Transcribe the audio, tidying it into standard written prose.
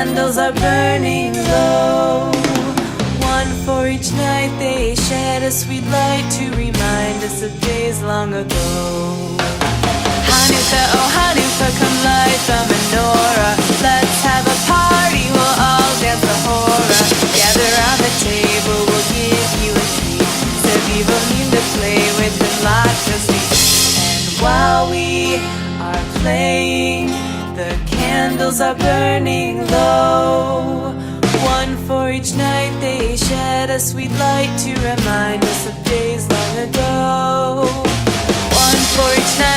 candles are burning low. One for each night they shed a sweet light to remind us of days long ago. Hanukkah, oh Hanukkah, come light the menorah. Let's have a party, we'll all dance the hora. Gather around the table, we'll give you a treat. Sevivim to play with and lots of sweets. And while we are playing, the candles are burning low. One for each night they shed a sweet light to remind us of days long ago. One for each night